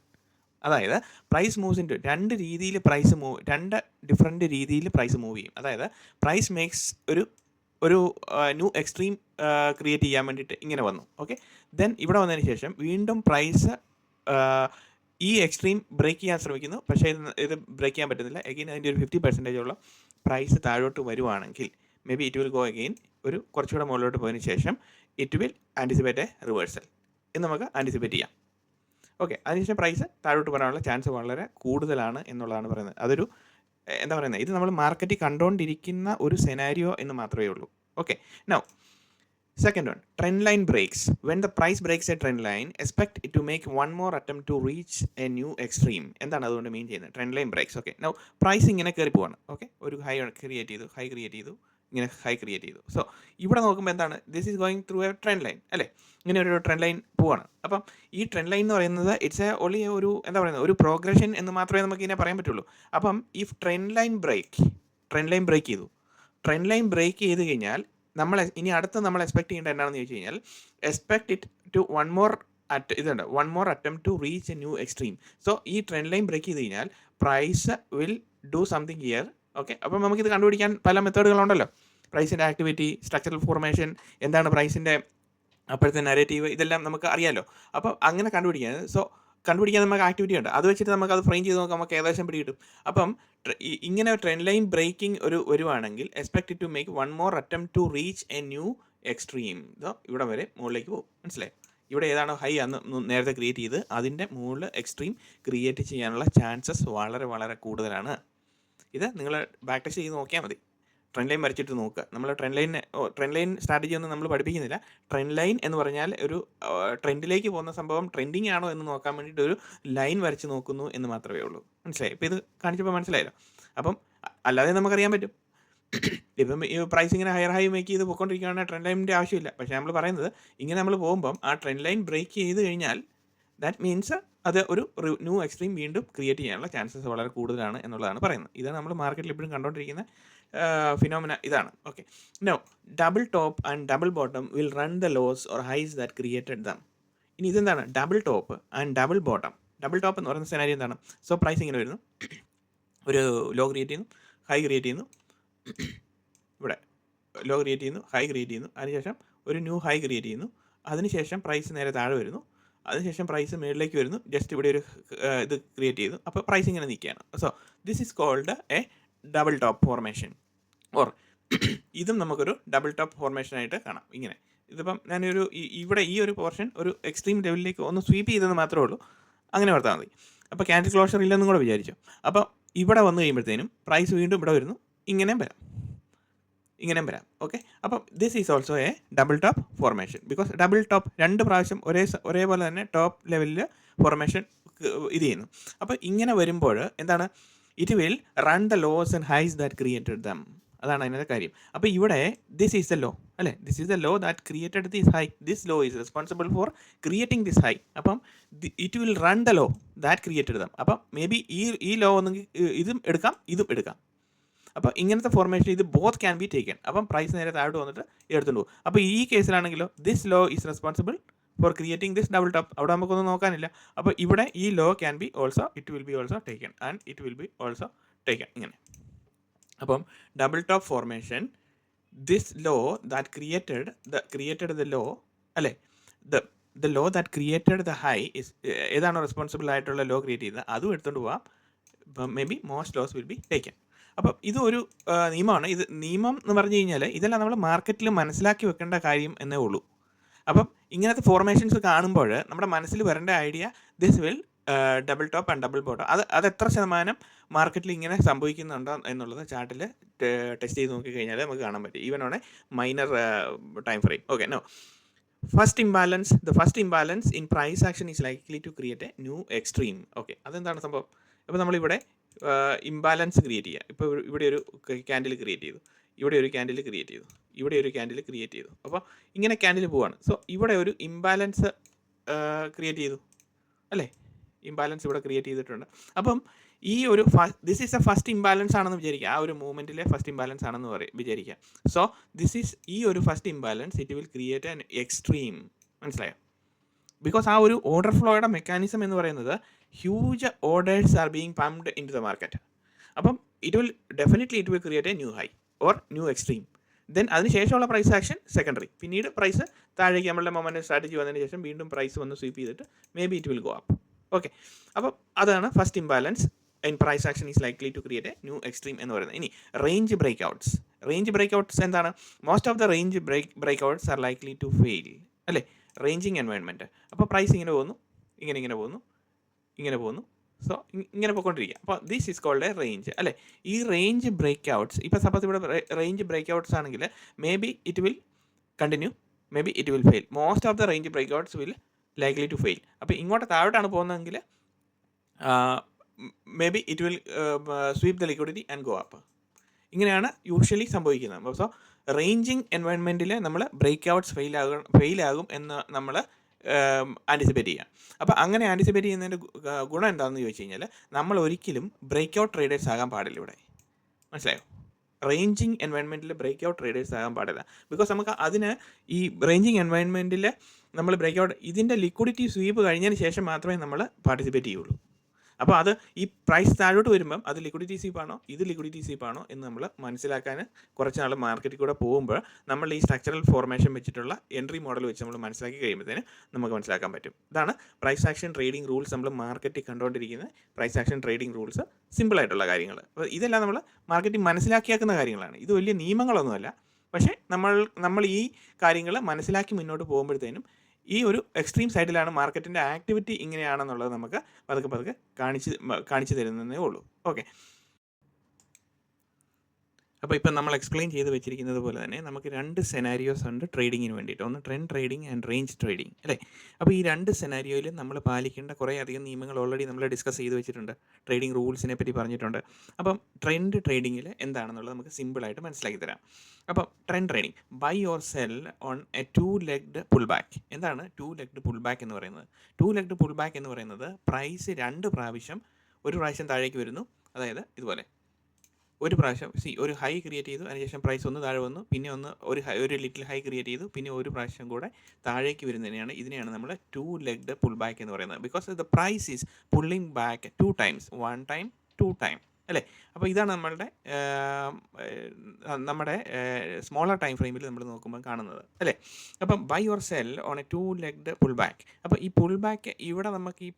അതായത് price moves in 2 രീതിയിൽ price move, 2 different രീതിയിൽ price move ചെയ്യും. അതായത് price makes ഒരു new extreme create ചെയ്യാൻ വേണ്ടിയിട്ട് ഇങ്ങനെ വന്നു. ഓക്കെ, ദെൻ ഇവിടെ വന്നതിന് ശേഷം വീണ്ടും പ്രൈസ് ഈ എക്സ്ട്രീം ബ്രേക്ക് ചെയ്യാൻ ശ്രമിക്കുന്നു. പക്ഷേ ഇത് ബ്രേക്ക് ചെയ്യാൻ പറ്റുന്നില്ല. എഗെയിൻ അതിൻ്റെ ഒരു 50% ഉള്ള പ്രൈസ് താഴോട്ട് വരുവാണെങ്കിൽ may be it will go again ഒരു കുറച്ചുകൂടെ മുകളിലോട്ട് പോയതിന് ശേഷം it will anticipate a reversal എന്ന് നമുക്ക് ആൻറ്റിസിപ്പേറ്റ് ചെയ്യാം. ഓക്കെ, അതിനുശേഷം പ്രൈസ് താഴോട്ട് വരാനുള്ള ചാൻസ് വളരെ കൂടുതലാണ് എന്നുള്ളതാണ് പറയുന്നത്. അതൊരു എന്താ പറയുന്നത്, ഇത് നമ്മൾ മാർക്കറ്റിൽ കണ്ടുകൊണ്ടിരിക്കുന്ന ഒരു സെനാരിയോ എന്ന് മാത്രമേ ഉള്ളൂ. Okay, now second one, trend line breaks. When the price breaks a trend line, expect it to make one more attempt to reach a new extreme. എന്താണ് അതുകൊണ്ട് മീൻ ചെയ്യുന്നത്? Trend line breaks. Okay, now price ഇങ്ങനെ കയറി പോവാണ്. Okay, ഒരു high create ചെയ്തു, ഇങ്ങനെ high create ചെയ്തു. സോ ഇവിടെ നോക്കുമ്പോൾ എന്താണ്, this is going through A trend line അല്ലേ. ഇങ്ങനെ ഒരു ട്രെൻഡ് ലൈൻ പോവാണ്. അപ്പം ഈ ട്രെൻഡ് ലൈൻ എന്ന് പറയുന്നത് ഇറ്റ്സ് എ ഓൺലി ഒരു എന്താ പറയുന്നത്, ഒരു പ്രോഗ്രഷൻ എന്ന് മാത്രമേ നമുക്ക് ഇതിനെ പറയാൻ പറ്റുള്ളൂ. അപ്പം ഈ ട്രെൻഡ് ലൈൻ ബ്രേക്ക് ചെയ്ത് കഴിഞ്ഞാൽ ഇനി അടുത്ത് നമ്മൾ എക്സ്പെക്ട് ചെയ്യേണ്ടത് എന്താണെന്ന് ചോദിച്ചു കഴിഞ്ഞാൽ, expect it to one more attempt to reach a new extreme. So ഈ ട്രെൻഡ് ലൈൻ ബ്രേക്ക് ചെയ്ത് കഴിഞ്ഞാൽ price will do something here. Okay, അപ്പം നമുക്കിത് കണ്ടുപിടിക്കാൻ പല മെത്തേഡുകളുണ്ടല്ലോ. പ്രൈസിൻ്റെ ആക്ടിവിറ്റി, സ്ട്രക്ചറൽ ഫോർമേഷൻ, എന്താണ് പ്രൈസിൻ്റെ അപ്പോഴത്തെ നരേറ്റീവ് ഇതെല്ലാം നമുക്ക് അറിയാമല്ലോ. അപ്പോൾ അങ്ങനെ കണ്ടുപിടിക്കാൻ കണ്ടുപിടിക്കാൻ നമുക്ക് ആക്ടിവിറ്റി ഉണ്ട്. അത് വെച്ചിട്ട് നമുക്കത് ഫ്രെയിം ചെയ്ത് നോക്കാം, നമുക്ക് ഏകദേശം പിടികിട്ടും. അപ്പം ഇങ്ങനെ ട്രെൻഡ് ലൈൻ ബ്രേക്കിംഗ് വരുവാണെങ്കിൽ expect to make one more attempt to reach a new extreme. ഇവിടെ വരെ മുകളിലേക്ക് പോകും. മനസ്സിലായി? ഇവിടെ ഏതാണോ ഹൈ അന്ന് നേരത്തെ ക്രിയേറ്റ് ചെയ്ത് അതിൻ്റെ മുകളിൽ എക്സ്ട്രീം ക്രിയേറ്റ് ചെയ്യാനുള്ള ചാൻസസ് വളരെ വളരെ കൂടുതലാണ്. ഇത് നിങ്ങൾ ബാക്ക് ടെസ്റ്റ് ചെയ്ത് നോക്കിയാൽ മതി. ട്രെൻഡ് ലൈൻ വരച്ചിട്ട് നോക്കുക. നമ്മൾ ട്രെൻഡ് ലൈൻ സ്ട്രാറ്റജി ഒന്നും നമ്മൾ പഠിപ്പിക്കുന്നില്ല. ട്രെൻഡ് ലൈൻ എന്ന് പറഞ്ഞാൽ ഒരു ട്രെൻഡിലേക്ക് പോകുന്ന സംഭവം ട്രെൻഡിങ് ആണോ എന്ന് നോക്കാൻ വേണ്ടിയിട്ട് ഒരു ലൈൻ വരച്ച് നോക്കുന്നു എന്ന് മാത്രമേ ഉള്ളൂ. മനസ്സിലായി? ഇപ്പോൾ ഇത് കാണിച്ചപ്പോൾ മനസ്സിലായല്ലോ. അപ്പം അല്ലാതെ നമുക്കറിയാൻ പറ്റും. ഇപ്പം ഈ പ്രൈസ് ഇങ്ങനെ ഹയർ ഹൈ മേക്ക് ചെയ്ത് പോയിക്കൊണ്ടിരിക്കുകയാണെങ്കിൽ ട്രെൻഡ് ലൈനിൻ്റെ ആവശ്യമില്ല. പക്ഷേ നമ്മൾ പറയുന്നത് ഇങ്ങനെ നമ്മൾ പോകുമ്പം ആ ട്രെൻഡ് ലൈൻ ബ്രേക്ക് ചെയ്ത് കഴിഞ്ഞാൽ ദാറ്റ് മീൻസ് അത് ഒരു ന്യൂ എക്സ്ട്രീം വീണ്ടും ക്രിയേറ്റ് ചെയ്യാനുള്ള ചാൻസസ് വളരെ കൂടുതലാണ് എന്നുള്ളതാണ് പറയുന്നത്. ഇതാണ് നമ്മൾ മാർക്കറ്റിൽ എപ്പോഴും കണ്ടുകൊണ്ടിരിക്കുന്ന ഫിനോമിന ഇതാണ്. Okay, no double top and double bottom will run the lows or highs that created them. ഇനി ഇതെന്താണ് double top and double bottom? Double top എന്ന് പറയുന്ന സെനാരിയോ എന്താണ്? സോ പ്രൈസ് ഇങ്ങനെ വരുന്നു, ഒരു ലോ ക്രിയേറ്റ് ചെയ്യുന്നു, ഹൈ ക്രിയേറ്റ് ചെയ്യുന്നു, ഇവിടെ ലോ ക്രിയേറ്റ് ചെയ്യുന്നു, ഹൈ ക്രിയേറ്റ് ചെയ്യുന്നു, അതിനുശേഷം ഒരു ന്യൂ ഹൈ ക്രിയേറ്റ് ചെയ്യുന്നു, അതിനുശേഷം പ്രൈസ് നേരെ താഴെ വരുന്നു, അതിനുശേഷം പ്രൈസ് മുകളിലേക്ക് വരുന്നു, ജസ്റ്റ് ഇവിടെ ഒരു ഇത് ക്രിയേറ്റ് ചെയ്തു, അപ്പോൾ പ്രൈസ് ഇങ്ങനെ നിൽക്കുകയാണ്. So this is called a double top formation. Or ഇതും നമുക്കൊരു ഡബിൾ ടോപ്പ് ഫോർമേഷനായിട്ട് കാണാം. ഇങ്ങനെ ഇതിപ്പം ഞാനൊരു ഇവിടെ ഈ ഒരു പോർഷൻ ഒരു എക്സ്ട്രീം ലെവലിലേക്ക് ഒന്ന് സ്വീപ്പ് ചെയ്തെന്ന് മാത്രമേ ഉള്ളൂ. അങ്ങനെ ഓർത്താൽ മതി. അപ്പോൾ ക്യാൻഡിൽ ക്ലോഷർ ഇല്ലെന്നും കൂടെ വിചാരിച്ചു. അപ്പോൾ ഇവിടെ വന്നു കഴിയുമ്പോഴത്തേനും പ്രൈസ് വീണ്ടും ഇവിടെ വരുന്നു, ഇങ്ങനെയും വരാം. ഓക്കെ, അപ്പം this is also A double top formation. Because double top രണ്ട് പ്രാവശ്യം ഒരേപോലെ തന്നെ ടോപ്പ് ലെവലിൽ ഫോർമേഷൻ ഇത് ചെയ്യുന്നു. അപ്പോൾ ഇങ്ങനെ വരുമ്പോൾ എന്താണ്, it will run the lows and highs that created them. അതാണ് അതിൻ്റെ കാര്യം. അപ്പോൾ ഇവിടെ ദിസ് ഈസ് ദ ലോ, അല്ലേ? This is the low that created this high. This low is responsible for creating this high. അപ്പം it will run the low that created them. അപ്പം may be ഈ law ഒന്നെങ്കിൽ ഇതും എടുക്കാം. അപ്പോൾ ഇങ്ങനത്തെ formation ഇത് ബോത്ത് ക്യാൻ ബി ടേക്കൺ. അപ്പം പ്രൈസ് നേരെ താഴോട്ട് വന്നിട്ട് എടുത്തുകൊണ്ട് പോകും. അപ്പോൾ ഈ കേസിലാണെങ്കിലോ this low is responsible for creating this double top. അവിടെ നമുക്കൊന്നും നോക്കാനില്ല. അപ്പോൾ ഇവിടെ ഈ low can be also, it will be also taken and it will be also taken. ഇങ്ങനെ. അപ്പം double top formation, this low that created the low, അല്ലേ, the low that created the high is ഏതാണോ responsible ആയിട്ടുള്ള law create ചെയ്തത് അതും എടുത്തുകൊണ്ട് പോവാം. Maybe most lows will be taken. അപ്പം ഇതൊരു നിയമമാണ്. ഇത് നിയമം എന്ന് പറഞ്ഞു കഴിഞ്ഞാൽ ഇതെല്ലാം നമ്മൾ മാർക്കറ്റിൽ മനസ്സിലാക്കി വെക്കേണ്ട കാര്യം എന്നേ ഉള്ളൂ. അപ്പം ഇങ്ങനത്തെ ഫോർമേഷൻസ് കാണുമ്പോൾ നമ്മുടെ മനസ്സിൽ വരേണ്ട idea this will double top and double bottom. അത് എത്ര ശതമാനം മാർക്കറ്റിൽ ഇങ്ങനെ സംഭവിക്കുന്നുണ്ടോ എന്നുള്ളത് ചാർട്ടിൽ ടെസ്റ്റ് ചെയ്ത് നോക്കിക്കഴിഞ്ഞാൽ നമുക്ക് കാണാൻ പറ്റും. Even on a minor time frame. Okay, no the first imbalance in price action is likely to create a new extreme. Okay, അതെന്താണ് സംഭവം? അപ്പോൾ നമ്മളിവിടെ ഇംബാലൻസ് ക്രിയേറ്റ് ചെയ്യുക. ഇപ്പോൾ ഇവിടെ ഒരു ക്യാൻഡിൽ ക്രിയേറ്റ് ചെയ്തു, ഇവിടെ ഒരു ക്യാൻഡിൽ ക്രിയേറ്റ് ചെയ്തു, ഇവിടെ ഒരു ക്യാൻഡിൽ ക്രിയേറ്റ് ചെയ്തു. അപ്പോൾ ഇങ്ങനെ ക്യാൻഡിൽ പോവാണ്. സോ ഇവിടെ ഒരു ഇംബാലൻസ് ക്രിയേറ്റ് ചെയ്തു, അല്ലേ? ഇംബാലൻസ് ഇവിടെ ക്രിയേറ്റ് ചെയ്തിട്ടുണ്ട്. അപ്പം ഈ ഒരു this is A first imbalance ആണെന്ന് വിചാരിക്കുക. ആ ഒരു മൂവ്മെൻറ്റിലെ ഫസ്റ്റ് ഇംബാലൻസ് ആണെന്ന് വിചാരിക്കുക. സോ ഈ ഒരു first imbalance it will create an extreme. മനസ്സിലായോ? ബിക്കോസ് ആ ഒരു ഓർഡർ ഫ്ലോയുടെ മെക്കാനിസം എന്ന് പറയുന്നത് huge orders are being pumped in to the market. അപ്പം it will create a new high or new extreme. Then അതിനുശേഷമുള്ള പ്രൈസ് ആക്ഷൻ സെക്കൻഡറി. പിന്നീട് price താഴേക്ക് നമ്മളുടെ മൊമെൻ്റം സ്ട്രാറ്റജി വന്നതിന് ശേഷം വീണ്ടും പ്രൈസ് വന്ന് സ്വീപ്പ് ചെയ്തിട്ട് maybe it will go up. Okay, അപ്പം അതാണ് first imbalance in price action is likely to create a new extreme എന്ന് പറയുന്നത്. ഇനി റേഞ്ച് ബ്രേക്ക്ഔട്ട്സ് എന്താണ്? Most of the range breakouts are likely to fail, അല്ലേ? Ranging environment. അപ്പോൾ price ഇങ്ങനെ പോകുന്നു, ഇങ്ങനെ പോകുന്നു. സോ ഇങ്ങനെ പോയിക്കൊണ്ടിരിക്കുക. അപ്പോൾ this is called a range, അല്ലേ? ഈ റേഞ്ച് ബ്രേക്ക്ഔട്ട്സ്, ഇപ്പോൾ സപ്പോസ് ഇവിടെ റേഞ്ച് ബ്രേക്ക്ഔട്ട്സ് ആണെങ്കിൽ maybe it will continue, maybe it will fail. Most of the range breakouts will likely to fail. അപ്പോൾ ഇങ്ങോട്ട് താഴോട്ടാണ് പോകുന്നതെങ്കിൽ maybe it will sweep the liquidity and go up. ഇങ്ങനെയാണ് usually സംഭവിക്കുന്നത്. So ranging എൻവയോൺമെൻറ്റിൽ നമ്മൾ breakouts ഫെയിലാകും എന്ന് നമ്മൾ ആൻറ്റിസിപ്പേറ്റ് ചെയ്യാം. അപ്പോൾ അങ്ങനെ ആൻറ്റിസിപ്പേറ്റ് ചെയ്യുന്നതിൻ്റെ ഗുണം എന്താണെന്ന് ചോദിച്ചു കഴിഞ്ഞാൽ നമ്മൾ ഒരിക്കലും ബ്രേക്ക്ഔട്ട് ട്രേഡേഴ്സ് ആകാൻ പാടില്ല. ഇവിടെ മനസ്സിലായോ? റേഞ്ചിങ് എൻവയോൺമെൻറ്റിൽ ബ്രേക്ക്ഔട്ട് ട്രേഡേഴ്സ് ആകാൻ പാടില്ല. ബിക്കോസ് നമുക്ക് അതിന് ഈ റേഞ്ചിങ് എൻവയോൺമെൻറ്റിൽ നമ്മൾ ബ്രേക്ക്ഔട്ട് ഇതിൻ്റെ ലിക്വിഡിറ്റി സ്വീപ്പ് കഴിഞ്ഞതിന് ശേഷം മാത്രമേ നമ്മൾ പാർട്ടിസിപ്പേറ്റ് ചെയ്യുള്ളൂ. അപ്പോൾ അത് ഈ പ്രൈസ് താഴോട്ട് വരുമ്പം അത് ലിക്വിഡിറ്റി സ്വീപ്പാണോ ഇത് ലിക്വിഡിറ്റി സ്വീപ്പാണോ എന്ന് നമ്മൾ മനസ്സിലാക്കാൻ കുറച്ച് നാൾ മാർക്കറ്റിൽ കൂടെ പോകുമ്പോൾ നമ്മൾ ഈ സ്ട്രക്ചറൽ ഫോർമേഷൻ വെച്ചിട്ടുള്ള എൻട്രി മോഡൽ വെച്ച് നമ്മൾ മനസ്സിലാക്കി കഴിയുമ്പോഴത്തേന് നമുക്ക് മനസ്സിലാക്കാൻ പറ്റും. ഇതാണ് പ്രൈസ് ആക്ഷൻ ട്രേഡിംഗ് റൂൾസ്. നമ്മൾ മാർക്കറ്റിൽ കണ്ടുകൊണ്ടിരിക്കുന്ന പ്രൈസ് ആക്ഷൻ ട്രേഡിംഗ് റൂൾസ്, സിമ്പിളായിട്ടുള്ള കാര്യങ്ങൾ. അപ്പോൾ ഇതെല്ലാം നമ്മൾ മാർക്കറ്റിൽ മനസ്സിലാക്കിയാക്കുന്ന കാര്യങ്ങളാണ്. ഇത് വലിയ നിയമങ്ങളൊന്നുമല്ല. പക്ഷേ നമ്മൾ ഈ കാര്യങ്ങൾ മനസ്സിലാക്കി മുന്നോട്ട് പോകുമ്പോഴത്തേനും ഈ ഒരു എക്സ്ട്രീം സൈഡിലാണ് മാർക്കറ്റിൻ്റെ ആക്ടിവിറ്റി ഇങ്ങനെയാണെന്നുള്ളത് നമുക്ക് പതുക്കെ കാണിച്ചു തരുന്നതേ ഉള്ളൂ. ഓക്കെ, അപ്പോൾ ഇപ്പം നമ്മൾ എക്സ്പ്ലെയിൻ ചെയ്ത് വെച്ചിരിക്കുന്നത് പോലെ തന്നെ നമുക്ക് 2 സെനാരിയോസ് ഉണ്ട് ട്രേഡിങ്ങിന് വേണ്ടിയിട്ട്. ഒന്ന് trend trading and range trading അല്ലേ. അപ്പോൾ ഈ 2 സെനാരിയോയിൽ നമ്മൾ പാലിക്കേണ്ട കുറേ അധികം നിയമങ്ങൾ ഓൾറെഡി നമ്മൾ ഡിസ്കസ് ചെയ്ത് വെച്ചിട്ടുണ്ട്. ട്രേഡിംഗ് റൂൾസിനെ പറ്റി പറഞ്ഞിട്ടുണ്ട്. അപ്പം ട്രെൻഡ് ട്രേഡിങ്ങിൽ എന്താണെന്നുള്ളത് നമുക്ക് സിമ്പിളായിട്ട് മനസ്സിലാക്കി തരാം. അപ്പം trend trading, buy or sell on a 2-legged pull back. എന്താണ് 2-legged പുൾ ബാക്ക് എന്ന് പറയുന്നത്? 2-legged പുൾ ബാക്ക് എന്ന് പറയുന്നത് പ്രൈസ് 2 പ്രാവശ്യം, ഒരു പ്രാവശ്യം താഴേക്ക് വരുന്നു, അതായത് ഇതുപോലെ ഒരു പ്രാവശ്യം ഒരു ഹൈ ക്രിയേറ്റ് ചെയ്തു, അതിനുശേഷം പ്രൈസ് ഒന്ന് താഴെ വന്നു, പിന്നെ ഒരു ലിറ്റിൽ ഹൈ ക്രിയേറ്റ് ചെയ്തു, പിന്നെ ഒരു പ്രാവശ്യം കൂടെ താഴേക്ക് ഇതിനെയാണ് നമ്മൾ 2-legged പുൾ ബാക്ക് എന്ന് പറയുന്നത്. Because the price is pulling back 2 times, 1 time 2 time അല്ലേ. അപ്പോൾ ഇതാണ് നമ്മുടെ സ്മോളർ ടൈം ഫ്രെയിമിൽ നമ്മൾ നോക്കുമ്പോൾ കാണുന്നത് അല്ലേ. അപ്പം buy or sell on a 2-legged pull back. അപ്പോൾ ഈ പുൾ ബാക്ക് ഇവിടെ നമുക്ക് ഈ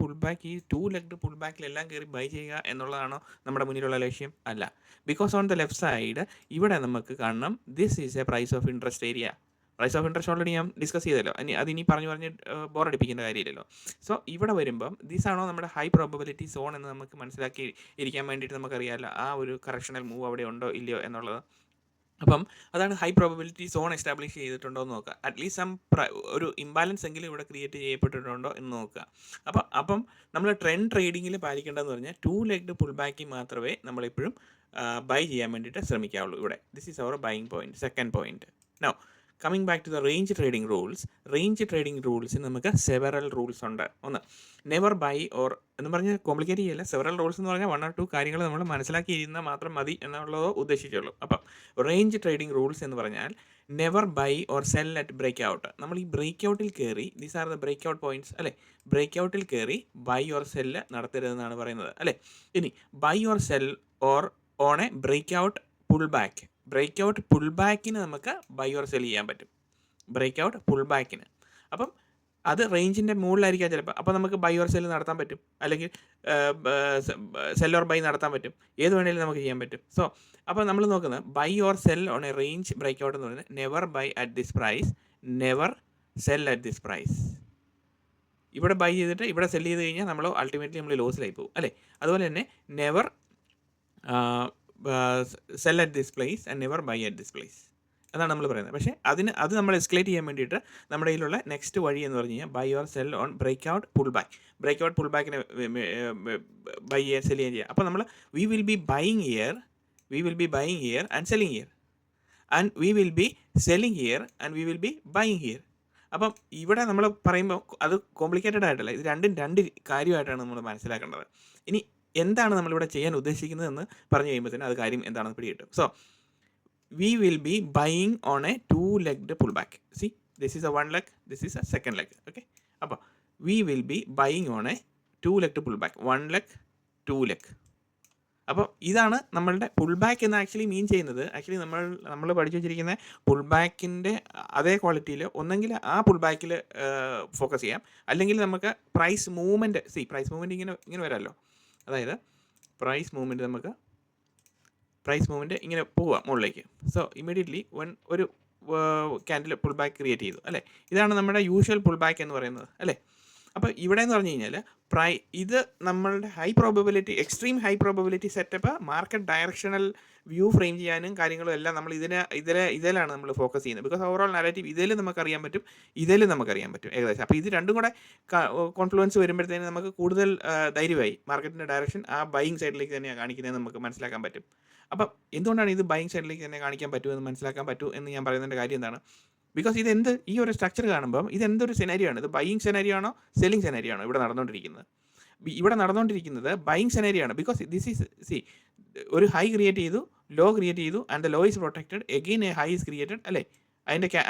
2-legged പുൾ ബാക്കിലെല്ലാം കയറി ബൈ ചെയ്യുക എന്നുള്ളതാണോ നമ്മുടെ മുന്നിലുള്ള ലക്ഷ്യം? അല്ല. Because on the left side ഇവിടെ നമുക്ക് കാണണം this is a price of interest area. Price of interest already ഞാൻ ഡിസ്കസ് ചെയ്തല്ലോ, അതിനി പറഞ്ഞ് ബോറടിപ്പിക്കേണ്ട കാര്യമില്ലല്ലോ. സോ ഇവിടെ വരുമ്പം ആണോ നമ്മുടെ ഹൈ പ്രോബബിലിറ്റി സോൺ എന്ന് നമുക്ക് മനസ്സിലാക്കി ഇരിക്കാൻ വേണ്ടിയിട്ട് നമുക്കറിയാമല്ലോ ആ ഒരു കറക്ഷണൽ മൂവ് അവിടെ ഉണ്ടോ ഇല്ലയോ എന്നുള്ളത്. അപ്പം അതാണ് ഹൈ പ്രോബബിലിറ്റി സോൺ എസ്റ്റാബ്ലിഷ് ചെയ്തിട്ടുണ്ടോ എന്ന് നോക്കുക. അറ്റ്ലീസ്റ്റ് ഒരു ഇംബാലൻസ് എങ്കിലും ഇവിടെ ക്രിയേറ്റ് ചെയ്യപ്പെട്ടിട്ടുണ്ടോ എന്ന് നോക്കുക. അപ്പം നമ്മൾ ട്രെൻഡ് ട്രേഡിങ്ങിൽ പാലിക്കേണ്ടതെന്ന് പറഞ്ഞാൽ 2-legged പുൾ ബാക്കിൽ മാത്രമേ നമ്മളെപ്പോഴും ബൈ ചെയ്യാൻ വേണ്ടിയിട്ട് ശ്രമിക്കാവുള്ളൂ. ഇവിടെ this is our buying point, second point. No coming back to the range trading rules. Range trading റൂൾസിന് നമുക്ക് സെവറൽ റൂൾസ് ഉണ്ട്. ഒന്ന്, നെവർ ബൈ ഓർ എന്ന് പറഞ്ഞാൽ കോംപ്ലിക്കേറ്റ് ചെയ്യില്ല. സെവറൽ റൂൾസ് എന്ന് പറഞ്ഞാൽ 1 or 2 കാര്യങ്ങൾ നമ്മൾ മനസ്സിലാക്കിയിരുന്നാൽ മാത്രം മതി എന്നുള്ളതോ ഉദ്ദേശിച്ചുള്ളൂ. അപ്പം റേഞ്ച് ട്രേഡിംഗ് റൂൾസ് എന്ന് പറഞ്ഞാൽ never buy or sell at break out. നമ്മൾ ഈ ബ്രേക്ക് ഔട്ടിൽ കയറി, these are the break out points അല്ലേ, ബ്രേക്ക് ഔട്ടിൽ കയറി ബൈ ഓർ സെല്ല് നടത്തരുതെന്നാണ് പറയുന്നത് അല്ലേ. ഇനി buy or sell or on a break out pull back. Break out pull ബാക്കിന് നമുക്ക് ബൈ ഓർ സെൽ ചെയ്യാൻ പറ്റും. ബ്രേക്ക് ഔട്ട് പുൾ ബാക്കിന് അപ്പം അത് റേഞ്ചിൻ്റെ മുകളിലായിരിക്കാം ചിലപ്പോൾ. അപ്പോൾ നമുക്ക് ബൈ ഓർ സെൽ നടത്താൻ പറ്റും, അല്ലെങ്കിൽ സെൽ ഓർ ബൈ നടത്താൻ പറ്റും. ഏത് വേണമെങ്കിലും നമുക്ക് ചെയ്യാൻ പറ്റും. സോ അപ്പോൾ നമ്മൾ നോക്കുന്നത് buy or sell on a range break out എന്ന് പറയുന്നത് never buy at this price, never sell at this price. ഇവിടെ ബൈ ചെയ്തിട്ട് ഇവിടെ സെൽ ചെയ്ത് കഴിഞ്ഞാൽ നമ്മൾ അൾട്ടിമേറ്റ്ലി നമ്മൾ ലോസിലായി പോകും അല്ലേ. അതുപോലെ തന്നെ never sell at this place and never buy at this place എന്നാണ് നമ്മൾ പറയുന്നത്. പക്ഷേ അത് നമ്മൾ എസ്കലേറ്റ് ചെയ്യാൻ വേണ്ടിയിട്ട് നമ്മുടെ കയ്യിലുള്ള നെക്സ്റ്റ് വഴി എന്ന് പറഞ്ഞു കഴിഞ്ഞാൽ buy or sell on break out pull back. Break out pull ബാക്കിനെ ബൈ ചെയ്യാൻ സെൽ ചെയ്യാൻ. അപ്പോൾ നമ്മൾ we will be buying here and selling here, and we will be selling here and we will be buying here. അപ്പം ഇവിടെ നമ്മൾ പറയുമ്പോൾ അത് കോംപ്ലിക്കേറ്റഡ് ആയിട്ടല്ല, ഇത് രണ്ട് കാര്യമായിട്ടാണ് നമ്മൾ മനസ്സിലാക്കേണ്ടത്. ഇനി എന്താണ് നമ്മളിവിടെ ചെയ്യാൻ ഉദ്ദേശിക്കുന്നതെന്ന് പറഞ്ഞു കഴിയുമ്പോൾ തന്നെ അത് കാര്യം എന്താണെന്ന് പിടികിട്ടും. So we will be buying on a 2-legged pullback. See, this is a 1 leg, this is a second leg. Okay, അപ്പോൾ we will be buying on a 2-legged pullback, 1 leg 2 leg. അപ്പോൾ ഇതാണ് നമ്മളുടെ പുൾ ബാക്ക് എന്ന് actually mean ചെയ്യുന്നത്. Actually നമ്മൾ പഠിച്ചു വെച്ചിരിക്കുന്ന pull ബാക്കിൻ്റെ അതേ ക്വാളിറ്റിയിൽ ഒന്നെങ്കിൽ ആ പുൾ ബാക്കിൽ ഫോക്കസ് ചെയ്യാം, അല്ലെങ്കിൽ നമുക്ക് പ്രൈസ് മൂവ്മെൻറ്റ് ഇങ്ങനെ വരാമല്ലോ. അതായത് പ്രൈസ് മൂവ്മെൻറ്റ് ഇങ്ങനെ പോവുക മുകളിലേക്ക്. സോ ഇമ്മീഡിയറ്റ്ലി ഒരു ക്യാൻഡിൽ പുൾ ബാക്ക് ക്രിയേറ്റ് ചെയ്തു അല്ലേ. ഇതാണ് നമ്മുടെ യൂഷ്വൽ പുൾ ബാക്ക് എന്ന് പറയുന്നത് അല്ലേ. അപ്പോൾ ഇവിടെ എന്ന് പറഞ്ഞു കഴിഞ്ഞാൽ ഇത് നമ്മളുടെ extreme high probability setup market directional view frame ചെയ്യാനും കാര്യങ്ങളും എല്ലാം നമ്മൾ ഇതിലാണ് നമ്മൾ ഫോക്കസ് ചെയ്യുന്നത്. ബിക്കോസ് ഓവറോൾ നാരേറ്റീവ് ഇതിലും നമുക്കറിയാൻ പറ്റും ഏകദേശം. അപ്പോൾ ഇത് രണ്ടും കൂടെ കോൺഫ്ലുവൻസ് വരുമ്പോഴത്തേനും നമുക്ക് കൂടുതൽ ധൈര്യമായി മാർക്കറ്റിൻ്റെ ഡയറക്ഷൻ ആ ബൈയിങ് സൈഡിലേക്ക് തന്നെയാണ് കാണിക്കുന്നതെന്ന് നമുക്ക് മനസ്സിലാക്കാൻ പറ്റും. അപ്പം എന്തുകൊണ്ടാണ് ഇത് ബൈയിങ് സൈഡിലേക്ക് തന്നെ കാണിക്കാൻ പറ്റുമെന്ന് മനസ്സിലാക്കാൻ പറ്റൂ എന്ന് ഞാൻ പറയുന്നതിൻ്റെ കാര്യം എന്താണ്? ബിക്കോസ് ഈ ഒരു സ്ട്രക്ചർ കാണുമ്പം ഇതെന്തൊരു സെനാരിയോ ആണ്? ഇത് ബൈയിങ് സെനാരിയോ ആണോ സെല്ലിംഗ് സെനാരിയോ ആണോ ഇവിടെ നടന്നുകൊണ്ടിരിക്കുന്നത്? ബൈയിങ് സെനാരിയോ ആണ്. ബിക്കോസ് ദിസ് ഈസ് ഒരു ഹൈ ക്രിയേറ്റ് ചെയ്തു, ലോ ക്രിയേറ്റ് ചെയ്തു, and the law is protected, again A high is created അല്ലേ.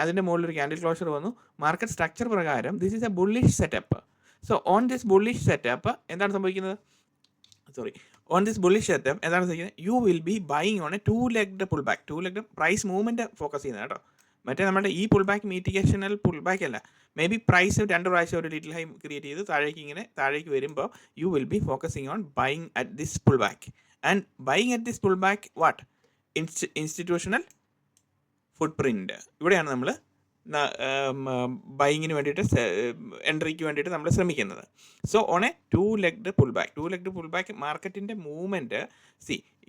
അതിൻ്റെ മുകളിലൊരു ക്യാൻഡിൽ ക്ലോഷർ വന്നു. മാർക്കറ്റ് സ്ട്രക്ചർ പ്രകാരം this is A bullish setup. So on this bullish setup എന്താണ് സംഭവിക്കുന്നത്? ഓൺ ദിസ് ബുള്ളിഷ് സെറ്റപ്പ് എന്താണ് ചെയ്യുന്നത്, U will be buying on a 2-legged pull back. 2-legged price movement focus ചെയ്യുന്നത് കേട്ടോ. മറ്റേ നമ്മുടെ ഈ pull back mitigational pull back അല്ല. മേ ബി പ്രൈസ് 2 പ്രാവശ്യം ഒരു ലിറ്റിൽ ഹൈ ക്രിയേറ്റ് ചെയ്ത് താഴേക്ക് വരുമ്പോൾ you will be focusing on buying at this pull back. And buying at this pull back what, institutional footprint. ഇവിടെയാണ് നമ്മൾ ബൈയിങ്ങിന് വേണ്ടിയിട്ട് എൻട്രിക്ക് വേണ്ടിയിട്ട് നമ്മൾ ശ്രമിക്കുന്നത്. So on a 2-legged pull back. 2-legged pull back മാർക്കറ്റിൻ്റെ മൂവ്മെൻറ്റ്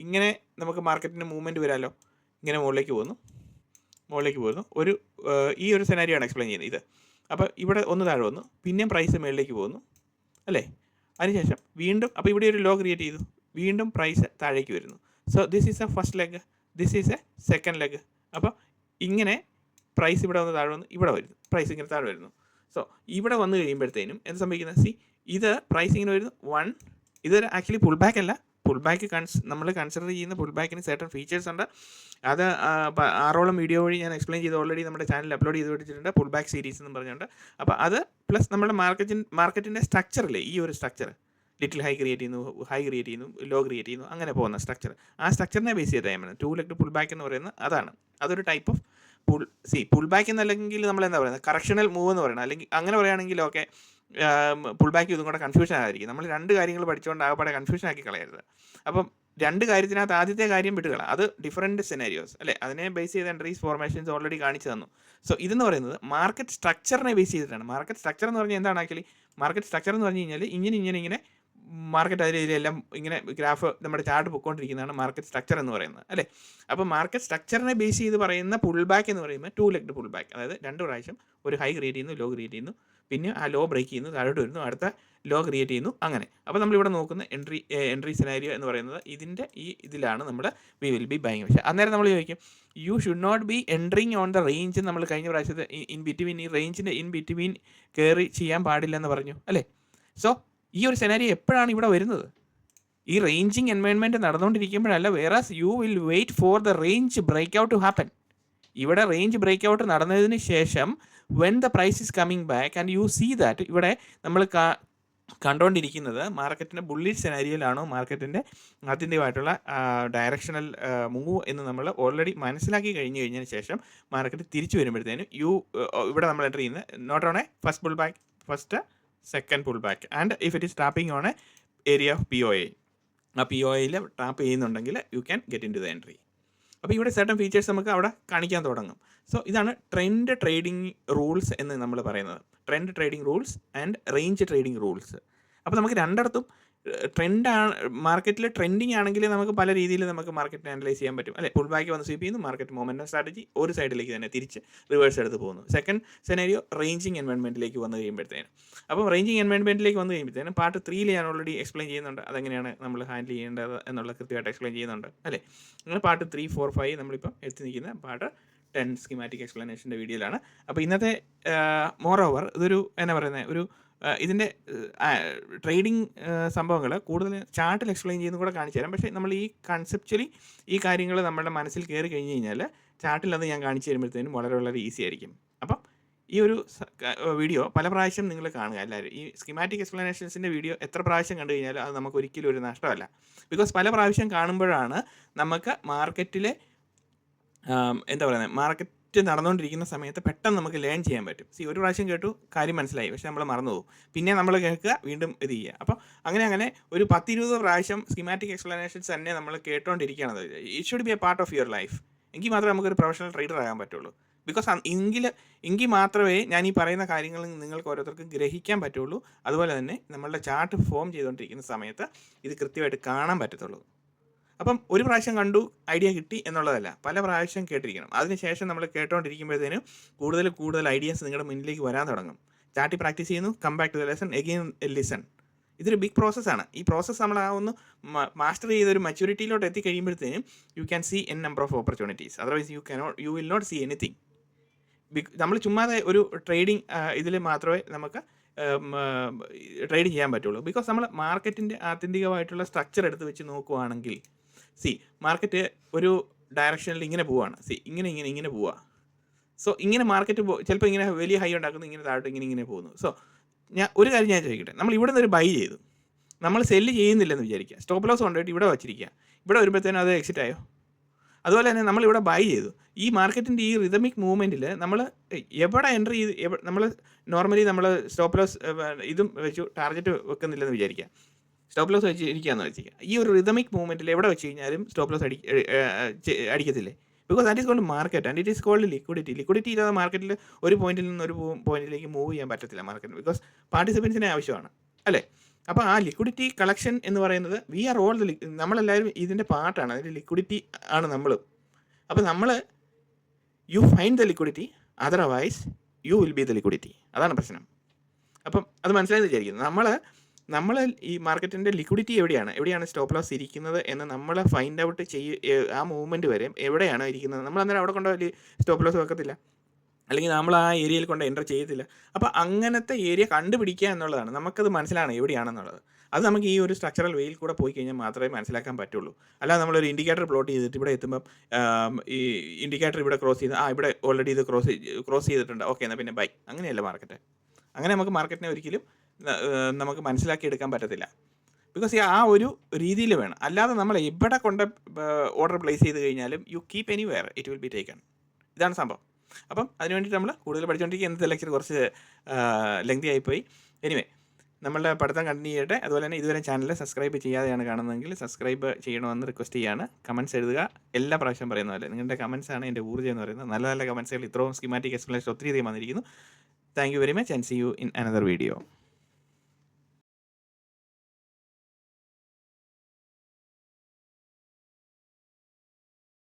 ഇങ്ങനെ നമുക്ക് മാർക്കറ്റിൻ്റെ മൂവ്മെൻറ്റ് വരാമല്ലോ. ഇങ്ങനെ മുകളിലേക്ക് പോകുന്നു ഒരു ഈ ഒരു സെനാരിയോ ആണ് എക്സ്പ്ലെയിൻ ചെയ്യുന്നത് ഇത്. അപ്പോൾ ഇവിടെ ഒന്ന് താഴെ വന്നു, പിന്നെയും പ്രൈസ് മുകളിലേക്ക് പോകുന്നു അല്ലേ. അതിനുശേഷം വീണ്ടും അപ്പോൾ ഇവിടെ ഒരു ലോ ക്രിയേറ്റ് ചെയ്തു, വീണ്ടും പ്രൈസ് താഴേക്ക് വരുന്നു. So this is A first leg, this is A second leg. അപ്പോൾ ഇങ്ങനെ പ്രൈസ് ഇവിടെ വന്ന് താഴെ വന്ന് ഇവിടെ വരുന്നു, പ്രൈസ് ഇങ്ങനെ താഴെ വരുന്നു. സോ ഇവിടെ വന്നു കഴിയുമ്പോഴത്തേനും എന്ത് സംഭവിക്കുന്നത്, ഇത് പ്രൈസ് ഇങ്ങനെ വരുന്നു 1. ഇതൊരു ആക്ച്വലി പുൾ ബാക്ക് അല്ല. പുൾ ബാക്ക് നമ്മൾ കൺസിഡർ ചെയ്യുന്ന പുൾ ബാക്കിന് സർട്ടൺ ഫീച്ചേഴ്സ് ഉണ്ട്. അത് 6ഓളം വീഡിയോ വഴി ഞാൻ എക്സ്പ്ലെയിൻ ചെയ്ത് ഓൾറെഡി നമ്മുടെ ചാനലിൽ അപ്ലോഡ് ചെയ്ത് വെച്ചിട്ടുണ്ട്, പുൾ ബാക്ക് സീരീസ് എന്ന് പറഞ്ഞുകൊണ്ട്. അപ്പോൾ അത് പ്ലസ് നമ്മുടെ മാർക്കറ്റിൻ്റെ സ്ട്രക്ചറില്ലേ, ഈ ഒരു സ്ട്രക്ചർ ലിറ്റിൽ ഹൈ ക്രിയേറ്റ് ചെയ്യുന്നു, ലോ ക്രിയേറ്റ് ചെയ്യുന്നു, അങ്ങനെ പോകുന്ന സ്ട്രക്ചർ, ആ സ്ട്രക്ചറിനെ ബേസ് ചെയ്തിട്ടാണ് 2-legged പുൾ ബാക്ക് എന്ന് പറയുന്നത്. അതൊരു ടൈപ്പ് ഓഫ് പുൾ ബാക്ക് എന്നല്ലെങ്കിൽ നമ്മൾ എന്താ പറയുന്നത്, കറക്ഷണൽ മൂവ് എന്ന് പറയുന്നത്. അല്ലെങ്കിൽ അങ്ങനെ പറയുകയാണെങ്കിൽ ഓക്കെ, പുൾ ബാക്ക് ഇതും കൂടെ കൺഫ്യൂഷൻ ആയിരിക്കും. നമ്മൾ 2 കാര്യങ്ങൾ പഠിച്ചുകൊണ്ട് ആകപ്പാടെ കൺഫ്യൂഷൻ ആക്കി കളയരുത്. അപ്പം 2 കാര്യത്തിനകത്ത് ആദ്യത്തെ കാര്യം വിട്ടുകളാം, അത് ഡിഫറൻറ്റ് സെനാരിയോസ് അല്ലേ, അതിനെ ബേസ് ചെയ്ത് എൻട്രീസ് ഫോർമേഷൻസ് ഓൾറെഡി കാണിച്ചു തന്നു. സോ ഇതെന്ന് പറയുന്നത് മാർക്കറ്റ് സ്ട്രക്ചറിനെ ബേസ് ചെയ്തിട്ടാണ്. മാർക്കറ്റ് സ്ട്രക്ചർ എന്ന് പറഞ്ഞാൽ എന്താണ് ആക്ച്വലി, മാർക്കറ്റ് സ്ട്രക്ചർ എന്ന് പറഞ്ഞു കഴിഞ്ഞാൽ ഇങ്ങനെ മാർക്കറ്റ് അതിലെല്ലാം ഇങ്ങനെ ഗ്രാഫ് നമ്മുടെ ചാർട്ട് പൊയ്ക്കൊണ്ടിരിക്കുന്നതാണ് മാർക്കറ്റ് സ്ട്രക്ചർ എന്ന് പറയുന്നത് അല്ലേ. അപ്പോൾ മാർക്കറ്റ് സ്ട്രക്ചറിനെ ബേസ് ചെയ്ത് പറയുന്ന പുൾ ബാക്ക് എന്ന് പറയുമ്പോൾ 2-legged പുൾ ബാക്ക്, അതായത് 2 പ്രാവശ്യം ഒരു ഹൈ ക്രിയേറ്റ് ചെയ്യുന്നു, ലോ ക്രിയേറ്റ് ചെയ്യുന്നു, പിന്നെ ആ ലോ ബ്രേക്ക് ചെയ്യുന്നു, താഴോട്ട് വരുന്നു, അടുത്ത ലോ ക്രിയേറ്റ് ചെയ്യുന്നു, അങ്ങനെ. അപ്പോൾ നമ്മളിവിടെ നോക്കുന്ന എൻട്രി സെനാരിയോ എന്ന് പറയുന്നത് ഇതിലാണ് നമ്മൾ വി വിൽ ബി ബൈങ്. പക്ഷേ അന്നേരം നമ്മൾ ചോദിക്കും, you should not be entering on the range. നമ്മൾ കഴിഞ്ഞ പ്രാവശ്യത്തെ ഈ റേഞ്ചിൻ്റെ ഇൻ ബിറ്റ്വീൻ കയറി ചെയ്യാൻ പാടില്ലെന്ന് പറഞ്ഞു അല്ലേ. സോ ഈ ഒരു സെനാരിയോ എപ്പോഴാണ് ഇവിടെ വരുന്നത്, ഈ റേഞ്ചിങ് എൻവയൺമെൻറ്റ് നടന്നുകൊണ്ടിരിക്കുമ്പോഴല്ല. Whereas you will wait for the range break out to happen. ഇവിടെ റേഞ്ച് ബ്രേക്ക് ഔട്ട് നടന്നതിന് ശേഷം when the price is coming back and you see that, ഇവിടെ നമ്മൾ കണ്ടുകൊണ്ടിരിക്കുന്നത് മാർക്കറ്റിൻ്റെ ബുള്ളിഷ് സെനാരിയോയിലാണോ, മാർക്കറ്റിൻ്റെ ആത്യന്തികമായിട്ടുള്ള ഡയറക്ഷണൽ മൂവ് എന്ന് നമ്മൾ ഓൾറെഡി മനസ്സിലാക്കി കഴിഞ്ഞതിന് ശേഷം മാർക്കറ്റ് തിരിച്ചു വരുമ്പോഴത്തേനും ഇവിടെ നമ്മൾ എൻ്റർ ചെയ്യുന്നത് not on a first second pull back and if it is tapping on a area of POA. ആ POAയിൽ ടാപ്പ് ചെയ്യുന്നുണ്ടെങ്കിൽ you can get in to the entry. അപ്പോൾ ഇവിടെ സർട്ടൺ ഫീച്ചേഴ്സ് നമുക്ക് അവിടെ കാണിക്കാൻ തുടങ്ങും. സോ ഇതാണ് ട്രെൻഡ് ട്രേഡിംഗ് റൂൾസ് എന്ന് നമ്മൾ പറയുന്നത്. Trend trading rules and range trading rules. അപ്പോൾ നമുക്ക് രണ്ടിടത്തും ട്രെൻഡാണ്, മാർക്കറ്റിൽ ട്രെൻഡിങ് ആണെങ്കിൽ നമുക്ക് പല രീതിയിൽ നമുക്ക് മാർക്കറ്റിനെ അനലൈസ് ചെയ്യാൻ പറ്റും അല്ലേ. പുൾ ബാക്ക് വന്ന് സ്വീപ്പ് ചെയ്യുന്നു, മാർക്കറ്റ് മൊമെൻ്റം സ്ട്രാറ്റജി ഒരു സൈഡിലേക്ക് തന്നെ തിരിച്ച് റിവേഴ്സ് എടുത്ത് പോകുന്നു. സെക്കൻഡ് സെനാരിയോ റേഞ്ചിങ് എൻവയൺമെൻറ്റിലേക്ക് വന്നു കഴിയുമ്പോഴത്തേനും. അപ്പം റേഞ്ചിങ് എൻവയൺമെൻറ്റിലേക്ക് വന്ന് കഴിയുമ്പോഴത്തേനും പാർട്ട് 3 ഞാൻ ഓൾറെഡി എക്സ്പ്ലെയിൻ ചെയ്യുന്നുണ്ട്, അതെങ്ങനെയാണ് നമ്മൾ ഹാൻഡിൽ ചെയ്യേണ്ടത് എന്നുള്ള കൃത്യമായിട്ട് എക്സ്പ്ലെയിൻ ചെയ്യുന്നുണ്ട് അല്ലേ. അങ്ങനെ പാർട്ട് 3, 4, 5 നമ്മളിപ്പം എത്തി നിൽക്കുന്ന പാർട്ട് 10 സ്കീമാറ്റിക് എക്സ്പ്ലനേഷൻ്റെ വീഡിയോയിലാണ്. അപ്പോൾ ഇന്നത്തെ മോർ ഓവർ ഇതൊരു എന്നാ പറയുന്നത്, ഇതിൻ്റെ ട്രേഡിംഗ് സംഭവങ്ങൾ കൂടുതൽ ചാർട്ടിൽ എക്സ്പ്ലെയിൻ ചെയ്യുന്ന കൂടെ കാണിച്ചു തരാം. പക്ഷേ നമ്മൾ ഈ കൺസെപ്ച്വലി ഈ കാര്യങ്ങൾ നമ്മുടെ മനസ്സിൽ കയറി കഴിഞ്ഞ് കഴിഞ്ഞാൽ ചാർട്ടിൽ അത് ഞാൻ കാണിച്ചു തരുമ്പോഴത്തേനും വളരെ ഈസി ആയിരിക്കും. അപ്പം ഈ ഒരു വീഡിയോ പല പ്രാവശ്യം നിങ്ങൾ കാണുക എല്ലാവരും. ഈ സ്കീമാറ്റിക് എക്സ്പ്ലനേഷൻസിൻ്റെ വീഡിയോ എത്ര പ്രാവശ്യം കണ്ടു കഴിഞ്ഞാലും അത് നമുക്ക് ഒരിക്കലും ഒരു നഷ്ടമല്ല. ബിക്കോസ് പല പ്രാവശ്യം കാണുമ്പോഴാണ് നമുക്ക് മാർക്കറ്റിലെ എന്താ പറയുന്നത്, മാർക്കറ്റ് നടന്നുകൊണ്ടിരിക്കുന്ന സമയത്ത് പെട്ടെന്ന് നമുക്ക് ലേൺ ചെയ്യാൻ പറ്റും. ഒരു പ്രാവശ്യം കേട്ടു, കാര്യം മനസ്സിലായി, പക്ഷേ നമ്മൾ മറന്നു പോകും. പിന്നെ നമ്മൾ കേൾക്കുക, വീണ്ടും ഇത് ചെയ്യുക. അപ്പോൾ അങ്ങനെ ഒരു 10-20 പ്രാവശ്യം സ്കീമാറ്റിക് എക്സ്പ്ലനേഷൻസ് തന്നെ നമ്മൾ കേട്ടോണ്ടിരിക്കുകയാണ്. It should be a part of your life. എങ്കിൽ മാത്രമേ നമുക്കൊരു പ്രൊഫഷണൽ ട്രേഡർ ആകാൻ പറ്റുള്ളൂ. ബിക്കോസ് എങ്കിൽ മാത്രമേ ഞാൻ ഈ പറയുന്ന കാര്യങ്ങൾ നിങ്ങൾക്ക് ഓരോരുത്തർക്കും ഗ്രഹിക്കാൻ പറ്റുള്ളൂ. അതുപോലെ തന്നെ നമ്മളുടെ ചാർട്ട് ഫോം ചെയ്തുകൊണ്ടിരിക്കുന്ന സമയത്ത് ഇത് കൃത്യമായിട്ട് കാണാൻ പറ്റത്തുള്ളൂ. അപ്പം ഒരു പ്രാവശ്യം കണ്ടു ഐഡിയ കിട്ടി എന്നുള്ളതല്ല, പല പ്രാവശ്യം കേട്ടിരിക്കണം. അതിനുശേഷം നമ്മൾ കേട്ടോണ്ടിരിക്കുമ്പോഴത്തേനും കൂടുതൽ ഐഡിയാസ് നിങ്ങളുടെ മുന്നിലേക്ക് വരാൻ തുടങ്ങും. ചാർട്ടിൽ പ്രാക്ടീസ് ചെയ്യുന്നു, come back to the lesson, again listen. ഇതൊരു ബിഗ് പ്രോസസ്സാണ്. ഈ പ്രോസസ്സ് നമ്മൾ ഒന്ന് മാസ്റ്റർ ചെയ്തൊരു മച്യൂരിറ്റിയിലോട്ട് എത്തിക്കഴിയുമ്പോഴത്തേനും you can see n number of opportunities. Otherwise you will not see anything. നമ്മൾ ചുമ്മാതെ ഒരു ട്രേഡിങ് ഇതിൽ മാത്രമേ നമുക്ക് ട്രേഡ് ചെയ്യാൻ പറ്റുള്ളൂ. ബിക്കോസ് നമ്മൾ മാർക്കറ്റിൻ്റെ ആത്യന്തികമായിട്ടുള്ള സ്ട്രക്ചർ എടുത്ത് വെച്ച് നോക്കുകയാണെങ്കിൽ മാർക്കറ്റ് ഒരു ഡയറക്ഷനിൽ ഇങ്ങനെ പോവുകയാണ്. ഇങ്ങനെ പോവുക. സോ ഇങ്ങനെ മാർക്കറ്റ് ചിലപ്പോൾ ഇങ്ങനെ വലിയ ഹൈ ഉണ്ടാക്കുന്നു, ഇങ്ങനെ താഴോട്ട് ഇങ്ങനെ പോകുന്നു. സോ ഒരു കാര്യം ഞാൻ ചോദിക്കട്ടെ, നമ്മൾ ഇവിടെ നിന്ന് ഒരു ബൈ ചെയ്തു, നമ്മൾ സെല്ല് ചെയ്യുന്നില്ലെന്ന് വിചാരിക്കുക, സ്റ്റോപ്പ് ലോസ് കൊണ്ടുപോയിട്ട് ഇവിടെ വച്ചിരിക്കുക, ഇവിടെ വരുമ്പോഴത്തേനും അത് എക്സിറ്റ് ആയോ? അതുപോലെ തന്നെ നമ്മളിവിടെ ബൈ ചെയ്തു. ഈ മാർക്കറ്റിൻ്റെ ഈ റിതമിക് മൂവ്മെൻറ്റിൽ നമ്മൾ എവിടെ എൻട്രി ചെയ്ത് നമ്മൾ നോർമലി നമ്മൾ സ്റ്റോപ്പ് ലോസ് ഇതും വെച്ചു ടാർഗറ്റ് വെക്കുന്നില്ലെന്ന് വിചാരിക്കുക, സ്റ്റോപ്പ് ലോസ് വെച്ച് ഇരിക്കുകയെന്ന് വെച്ചിരിക്കുക. ഈ ഒരു റിതമിക് മൂവ്മെൻറ്റിൽ എവിടെ വെച്ച് കഴിഞ്ഞാലും സ്റ്റോപ്പ് ലോസ് അടിക്കത്തില്ലേ? Because that is called market and it is called liquidity. Liquidity ഇല്ലാതെ മാർക്കറ്റിൽ ഒരു പോയിന്റിൽ നിന്ന് ഒരു പോയിന്റിലേക്ക് മൂവ് ചെയ്യാൻ പറ്റത്തില്ല മാർക്കറ്റ്, ബിക്കോസ് പാർട്ടിസിപ്പൻസിനെ ആവശ്യമാണ്, അല്ലേ? അപ്പോൾ ആ ലിക്വിഡിറ്റി കളക്ഷൻ എന്ന് പറയുന്നത് വി ആർ ഓൾ നമ്മളെല്ലാവരും ഇതിൻ്റെ പാർട്ടാണ്, അതിൻ്റെ ലിക്വിഡിറ്റി ആണ് നമ്മൾ. അപ്പോൾ നമ്മൾ you find the liquidity, otherwise you will B the liquidity. അതാണ് പ്രശ്നം. അപ്പം അത് മനസ്സിലായെന്ന് വിചാരിക്കുന്നു. നമ്മൾ ഈ മാർക്കറ്റിൻ്റെ ലിക്വിഡിറ്റി എവിടെയാണ് സ്റ്റോപ്പ് ലോസ് ഇരിക്കുന്നത് എന്ന് നമ്മൾ ഫൈൻഡ് ഔട്ട് ആ മൂവ്മെൻറ്റ് വരെ എവിടെയാണോ ഇരിക്കുന്നത് നമ്മൾ അന്നേരം അവിടെ കൊണ്ട് സ്റ്റോപ്പ് ലോസ് വെക്കത്തില്ല, അല്ലെങ്കിൽ നമ്മൾ ആ ഏരിയയിൽ കൊണ്ട് എൻ്റർ ചെയ്യത്തില്ല. അപ്പോൾ അങ്ങനത്തെ ഏരിയ കണ്ടുപിടിക്കുക എന്നുള്ളതാണ്, നമുക്കത് മനസ്സിലാണ് എവിടെയാണെന്നുള്ളത്. അത് നമുക്ക് ഈ ഒരു സ്ട്രക്ചറൽ വേയിൽ കൂടെ പോയി കഴിഞ്ഞാൽ മാത്രമേ മനസ്സിലാക്കാൻ പറ്റുള്ളൂ. അല്ലാതെ നമ്മളൊരു ഇൻഡിക്കേറ്റർ പ്ലോട്ട് ചെയ്തിട്ട് ഇവിടെ എത്തുമ്പം ഈ ഇൻഡിക്കേറ്റർ ഇവിടെ ക്രോസ് ചെയ്ത് ഇവിടെ ഓൾറെഡി ഇത് ക്രോസ് ചെയ്തിട്ടുണ്ട്, ഓക്കെ എന്നാൽ പിന്നെ ബൈ. അങ്ങനെയല്ല മാർക്കറ്റ്. അങ്ങനെ നമുക്ക് മാർക്കറ്റിനെ ഒരിക്കലും നമുക്ക് മനസ്സിലാക്കി എടുക്കാൻ പറ്റത്തില്ല. ബിക്കോസ് ആ ഒരു രീതിയിൽ വേണം. അല്ലാതെ നമ്മൾ എവിടെ കൊണ്ട് ഓർഡർ പ്ലേസ് ചെയ്ത് കഴിഞ്ഞാലും you keep anywhere it will be taken. ഇതാണ് സംഭവം. അപ്പം അതിന് വേണ്ടിയിട്ട് നമ്മൾ കൂടുതൽ പഠിച്ചുകൊണ്ടിരിക്കുക. ഇന്നത്തെ ലെക്ചർ കുറച്ച് ലെങ്തി ആയിപ്പോയി. എനിവേ, നമ്മളുടെ പഠിത്തം കണ്ടിന്യൂ ചെയ്യട്ടെ. അതുപോലെ തന്നെ ഇതുവരെ ചാനൽ സബ്സ്ക്രൈബ് ചെയ്യാതെയാണ് കാണുന്നതെങ്കിൽ സബ്സ്ക്രൈബ് ചെയ്യണമെന്ന് റിക്വസ്റ്റ് ചെയ്യാണ്. കമൻറ്റ്സ് എഴുതുക. എല്ലാ പ്രാവശ്യം പറയുന്ന പോലെ നിങ്ങളുടെ കമൻറ്റ്സാണ് എൻ്റെ ഊർജ്ജം എന്ന് പറയുന്നത്. നല്ല നല്ല കമൻറ്റ്സുകൾ ഇത്രയും സ്കീമാറ്റിക് എക്സ്പ്ലനേഷൻ ഒത്തിരി അധികം വന്നിരിക്കുന്നു. Thank you very much and see you in another video.